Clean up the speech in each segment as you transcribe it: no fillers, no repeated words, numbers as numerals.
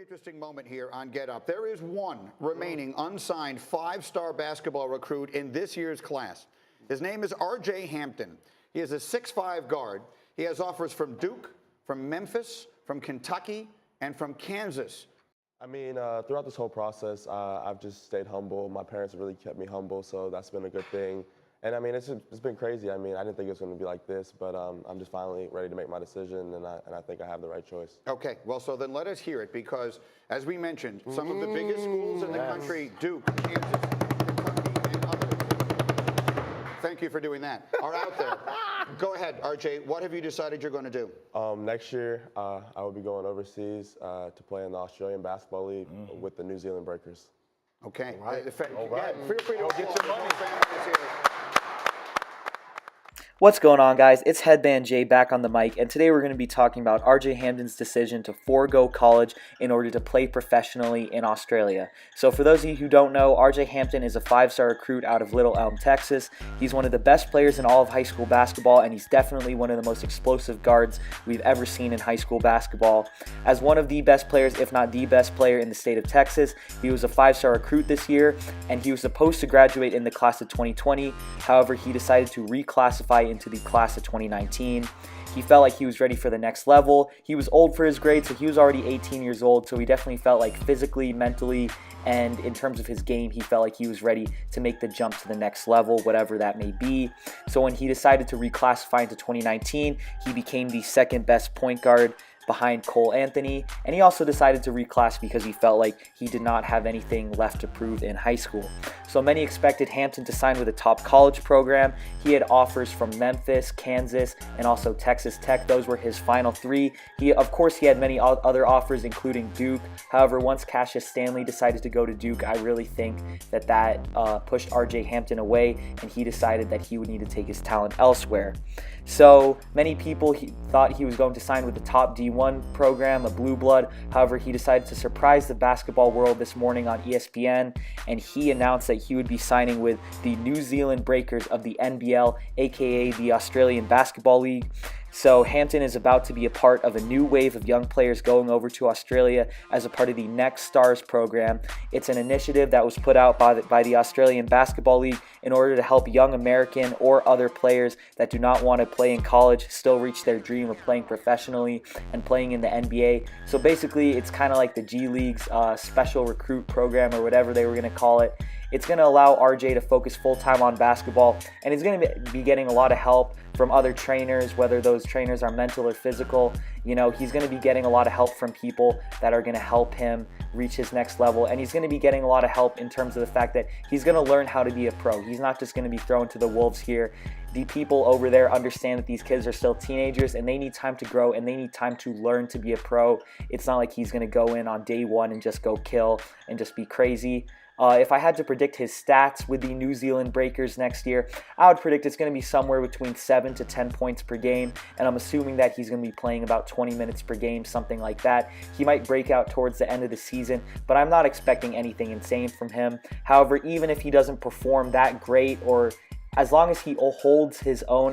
interesting moment here on Get Up. There is one remaining unsigned five-star basketball recruit in this year's class. His name is R.J. Hampton. He is a 6'5" guard. He has offers from Duke, from Memphis, from Kentucky, and from Kansas. I mean, throughout this whole process, I've just stayed humble. My parents really kept me humble, so that's been a good thing. And I mean, it's been crazy. I mean, I didn't think it was going to be like this, but I'm just finally ready to make my decision, and I think I have the right choice. Okay, well, so then let us hear it, because as we mentioned, some of the biggest schools in the country, Duke, Kansas, Kentucky, and others, thank you for doing that, are out there. Go ahead, RJ, what have you decided you're going to do? Next year, I will be going overseas to play in the Australian Basketball League with the New Zealand Breakers. Okay. All right. Feel free to get some money. What's going on, guys? It's Headband Jay back on the mic, and today we're going to be talking about R.J. Hampton's decision to forego college in order to play professionally in Australia. So for those of you who don't know, R.J. Hampton is a five-star recruit out of Little Elm, Texas. He's one of the best players in all of high school basketball, and he's definitely one of the most explosive guards we've ever seen in high school basketball. As one of the best players, if not the best player in the state of Texas, he was a five-star recruit this year, and he was supposed to graduate in the class of 2020. However, he decided to reclassify into the class of 2019. He felt like he was ready for the next level. He was old for his grade, so he was already 18 years old, so he definitely felt like physically, mentally, and in terms of his game, he felt like he was ready to make the jump to the next level, whatever that may be. So when he decided to reclassify into 2019, he became the second best point guard behind Cole Anthony, and he also decided to reclass because he felt like he did not have anything left to prove in high school. So many expected Hampton to sign with a top college program. He had offers from Memphis, Kansas, and also Texas Tech. Those were his final three. Of course, he had many other offers, including Duke. However, once Cassius Stanley decided to go to Duke, I really think that pushed R.J. Hampton away, and he decided that he would need to take his talent elsewhere. So many people thought he was going to sign with the top D1 program, a blue blood. However, he decided to surprise the basketball world this morning on ESPN, and he announced that he would be signing with the New Zealand Breakers of the NBL, aka the Australian Basketball League. So Hampton is about to be a part of a new wave of young players going over to Australia as a part of the Next Stars program. It's an initiative that was put out by the Australian Basketball League in order to help young American or other players that do not want to play in college still reach their dream of playing professionally and playing in the NBA. So basically, it's kind of like the G League's special recruit program, or whatever they were going to call it. It's going to allow RJ to focus full-time on basketball, and he's going to be getting a lot of help from other trainers, whether those trainers are mental or physical. You know, he's going to be getting a lot of help from people that are going to help him reach his next level, and he's going to be getting a lot of help in terms of the fact that he's going to learn how to be a pro. He's not just going to be thrown to the wolves here. The people over there understand that these kids are still teenagers, and they need time to grow, and they need time to learn to be a pro. It's not like he's going to go in on day one and just go kill and just be crazy. If I had to predict his stats with the New Zealand Breakers next year, I would predict it's going to be somewhere between 7 to 10 points per game, and I'm assuming that he's going to be playing about 20 minutes per game, something like that. He might break out towards the end of the season, but I'm not expecting anything insane from him. However, even if he doesn't perform that great, or as long as he holds his own,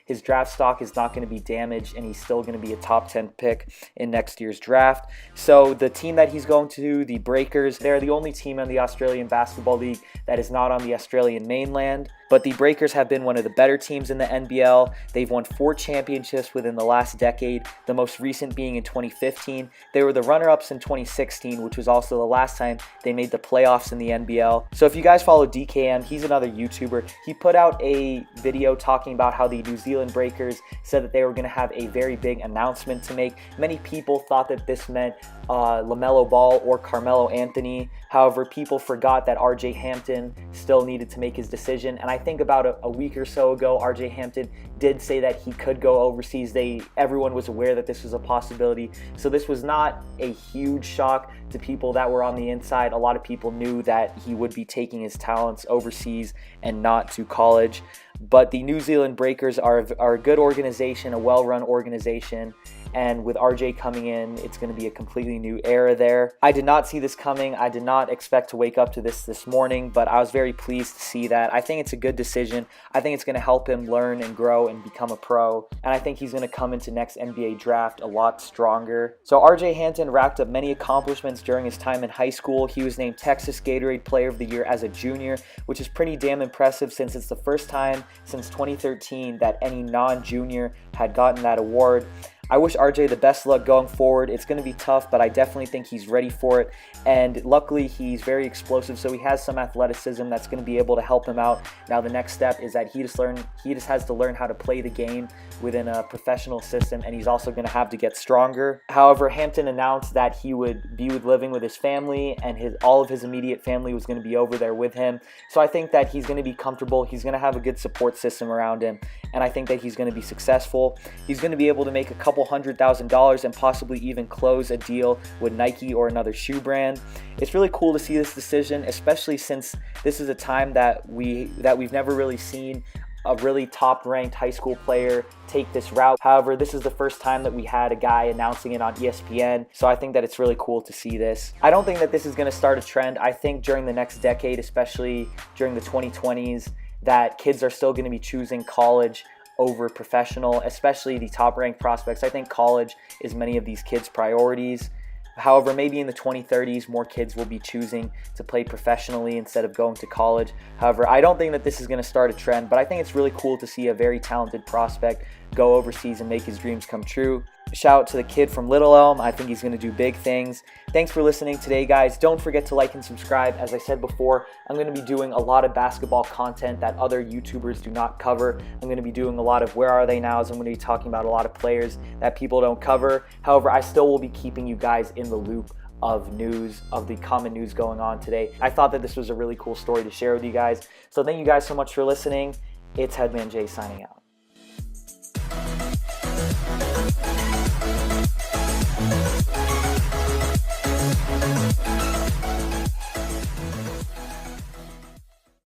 his draft stock is not going to be damaged, and he's still going to be a top 10 pick in next year's draft. So the team that he's going to, the Breakers, they're the only team in the Australian Basketball League that is not on the Australian mainland. But the Breakers have been one of the better teams in the NBL. They've won 4 championships within the last decade, the most recent being in 2015. They were the runner-ups in 2016, which was also the last time they made the playoffs in the NBL. So if you guys follow DKM, he's another YouTuber. He put out a video talking about how the New Zealand Breakers said that they were going to have a very big announcement to make. Many people thought that this meant LaMelo Ball or Carmelo Anthony. However, people forgot that R.J. Hampton still needed to make his decision, and I think about a week or so ago, R.J. Hampton did say that he could go overseas. Everyone was aware that this was a possibility, so this was not a huge shock to people that were on the inside. A lot of people knew that he would be taking his talents overseas and not to college. But the New Zealand Breakers are a good organization, a well-run organization, And with RJ coming in, it's going to be a completely new era there. I did not see this coming. I did not expect to wake up to this morning, but I was very pleased to see that. I think it's a good decision. I think it's going to help him learn and grow and become a pro. And I think he's going to come into next NBA draft a lot stronger. So RJ Hampton racked up many accomplishments during his time in high school. He was named Texas Gatorade Player of the Year as a junior, which is pretty damn impressive since it's the first time since 2013 that any non-junior had gotten that award. I wish RJ the best luck going forward. It's going to be tough, but I definitely think he's ready for it. And luckily, he's very explosive, so he has some athleticism that's going to be able to help him out. Now, the next step is that he just has to learn how to play the game within a professional system, and he's also going to have to get stronger. However, Hampton announced that he would be living with his family, and all of his immediate family was going to be over there with him. So I think that he's going to be comfortable. He's going to have a good support system around him, and I think that he's going to be successful. He's going to be able to make a couple $100,000 and possibly even close a deal with Nike or another shoe brand. It's really cool to see this decision, especially since this is a time that we've never really seen a really top-ranked high school player take this route. However, this is the first time that we had a guy announcing it on ESPN, so I think that it's really cool to see this. I don't think that this is going to start a trend. I think during the next decade, especially during the 2020s, that kids are still going to be choosing college over professional, especially the top-ranked prospects. I think college is many of these kids' priorities. However, maybe in the 2030s, more kids will be choosing to play professionally instead of going to college. However, I don't think that this is going to start a trend, but I think it's really cool to see a very talented prospect go overseas and make his dreams come true. Shout out to the kid from Little Elm. I think he's going to do big things. Thanks for listening today, guys. Don't forget to like and subscribe. As I said before, I'm going to be doing a lot of basketball content that other YouTubers do not cover. I'm going to be doing a lot of Where Are They Nows. I'm going to be talking about a lot of players that people don't cover. However, I still will be keeping you guys in the loop of news, of the common news going on today. I thought that this was a really cool story to share with you guys. So thank you guys so much for listening. It's Headman Jay signing out.